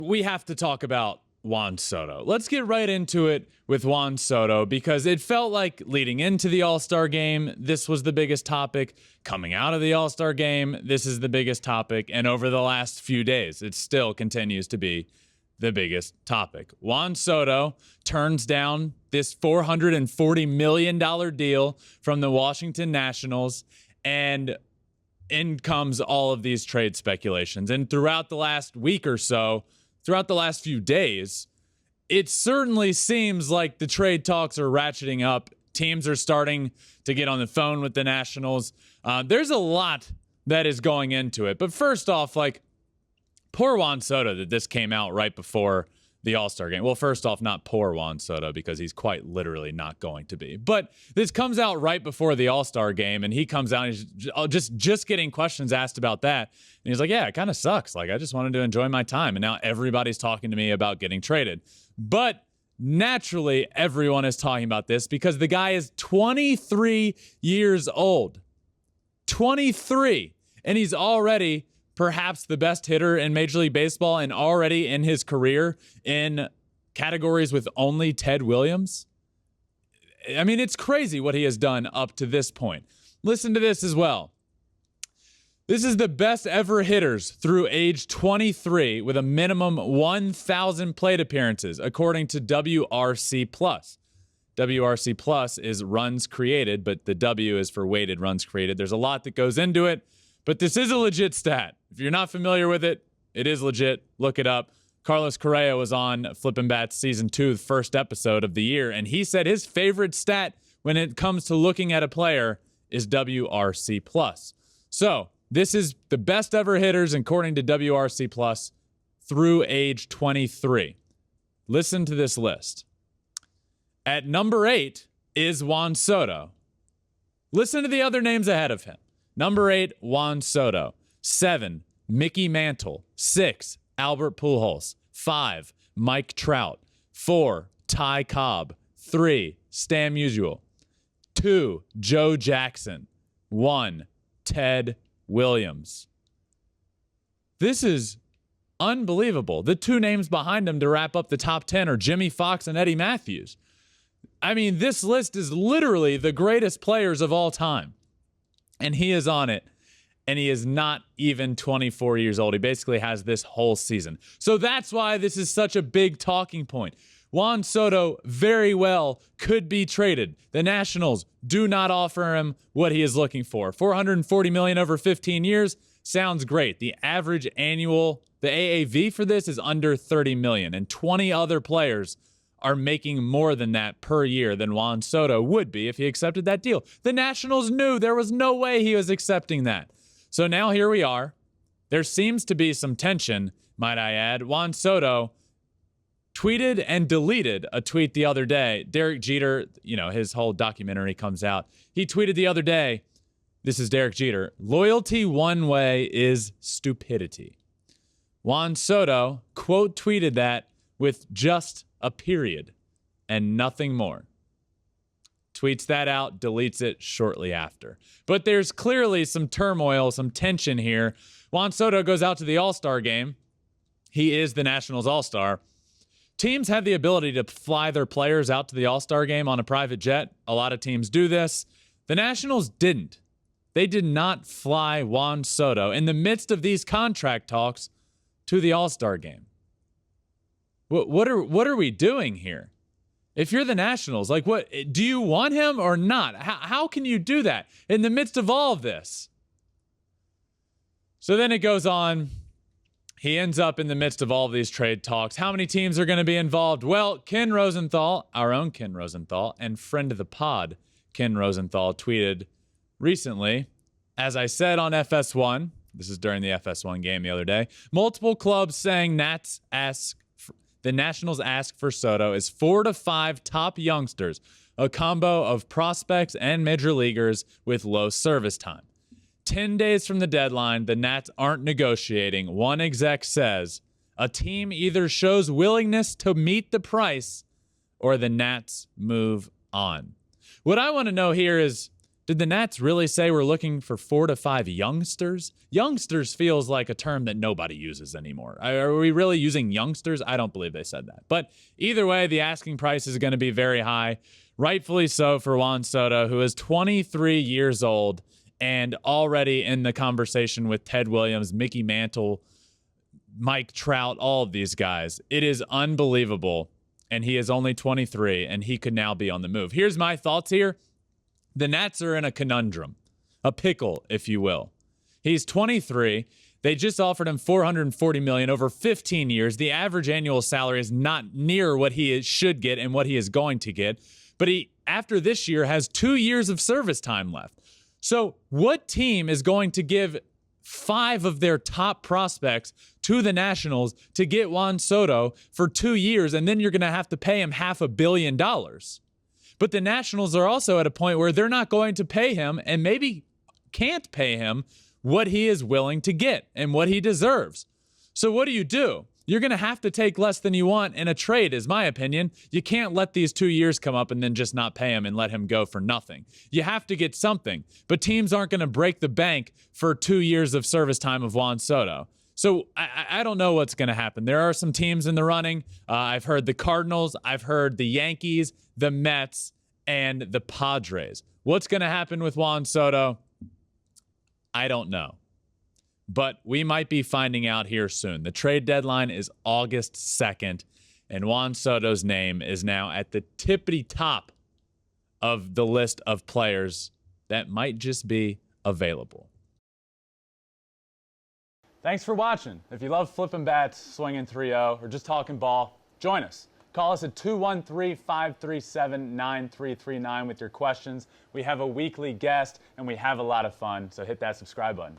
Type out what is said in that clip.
We have to talk about Juan Soto. Let's get right into it with Juan Soto because it felt like leading into the All-Star game, this was the biggest topic. Coming out of the All-Star game, this is the biggest topic. And over the last few days, it still continues to be the biggest topic. Juan Soto turns down this $440 million deal from the Washington Nationals, and in comes all of these trade speculations. And throughout the last week or so, throughout the last few days, it certainly seems like the trade talks are ratcheting up. Teams are starting to get on the phone with the Nationals. There's a lot that is going into it. But first off, poor Juan Soto that this came out right before the All-Star game. Well, first off, not poor Juan Soto because he's quite literally not going to be. But this comes out right before the All-Star game, and he comes out and he's just getting questions asked about that. And he's like, yeah, it kind of sucks. I just wanted to enjoy my time. And now everybody's talking to me about getting traded. But naturally, everyone is talking about this because the guy is 23 years old. 23. And he's already perhaps the best hitter in Major League Baseball and already in his career in categories with only Ted Williams. I mean, it's crazy what he has done up to this point. Listen to this as well. This is the best ever hitters through age 23 with a minimum 1,000 plate appearances, according to WRC+. WRC+ is runs created, but the W is for weighted runs created. There's a lot that goes into it, but this is a legit stat. If you're not familiar with it, it is legit. Look it up. Carlos Correa was on Flippin' Bats Season 2, the first episode of the year, and he said his favorite stat when it comes to looking at a player is WRC+. So, this is the best ever hitters according to WRC+ through age 23. Listen to this list. At number 8 is Juan Soto. Listen to the other names ahead of him. Number 8, Juan Soto. 7, Mickey Mantle. 6, Albert Pujols. 5, Mike Trout. 4, Ty Cobb. 3, Stan Musial. 2, Joe Jackson. 1, Ted Williams. This is unbelievable. The two names behind him to wrap up the top 10 are Jimmy Fox and Eddie Matthews. I mean, this list is literally the greatest players of all time. And he is on it. And he is not even 24 years old. He basically has this whole season. So that's why this is such a big talking point. Juan Soto very well could be traded. The Nationals do not offer him what he is looking for. $440 million over 15 years sounds great. The average annual, the AAV for this is under $30 million, and 20 other players are making more than that per year than Juan Soto would be if he accepted that deal. The Nationals knew there was no way he was accepting that. So now here we are. There seems to be some tension, might I add. Juan Soto tweeted and deleted a tweet the other day. Derek Jeter, his whole documentary comes out. He tweeted the other day, this is Derek Jeter, loyalty one way is stupidity. Juan Soto quote tweeted that with just a period and nothing more. Tweets that out, deletes it shortly after. But there's clearly some turmoil, some tension here. Juan Soto goes out to the All-Star game. He is the Nationals All-Star. Teams have the ability to fly their players out to the All-Star game on a private jet. A lot of teams do this. The Nationals didn't. They did not fly Juan Soto in the midst of these contract talks to the All-Star game. What are we doing here? If you're the Nationals, what do you want him or not? How can you do that in the midst of all of this? So then it goes on. He ends up in the midst of all of these trade talks. How many teams are going to be involved? Well, Ken Rosenthal, our own Ken Rosenthal, and friend of the pod, Ken Rosenthal, tweeted recently, as I said on FS1, this is during the FS1 game the other day, multiple clubs saying the Nationals ask for Soto is 4 to 5 top youngsters, a combo of prospects and major leaguers with low service time. 10 days from the deadline, the Nats aren't negotiating. One exec says, a team either shows willingness to meet the price or the Nats move on. What I want to know here is, Did the Nats really say we're looking for 4 to 5 youngsters? Youngsters feels like a term that nobody uses anymore. Are we really using youngsters? I don't believe they said that. But either way, the asking price is going to be very high. Rightfully so for Juan Soto, who is 23 years old and already in the conversation with Ted Williams, Mickey Mantle, Mike Trout, all of these guys. It is unbelievable. And he is only 23, and he could now be on the move. Here's my thoughts here. The Nats are in a conundrum, a pickle, if you will. He's 23. They just offered him $440 million over 15 years. The average annual salary is not near what he should get and what he is going to get. But he, after this year, has 2 years of service time left. So what team is going to give 5 of their top prospects to the Nationals to get Juan Soto for 2 years, and then you're going to have to pay him $500 million? But the Nationals are also at a point where they're not going to pay him, and maybe can't pay him, what he is willing to get and what he deserves. So what do? You're going to have to take less than you want in a trade, is my opinion. You can't let these 2 years come up and then just not pay him and let him go for nothing. You have to get something. But teams aren't going to break the bank for 2 years of service time of Juan Soto. So I don't know what's going to happen. There are some teams in the running. I've heard the Cardinals. I've heard the Yankees, the Mets, and the Padres. What's going to happen with Juan Soto? I don't know. But we might be finding out here soon. The trade deadline is August 2nd, and Juan Soto's name is now at the tippity top of the list of players that might just be available. Thanks for watching. If you love flipping bats, swinging 3-0, or just talking ball, join us. Call us at 213-537-9339 with your questions. We have a weekly guest, and we have a lot of fun, so hit that subscribe button.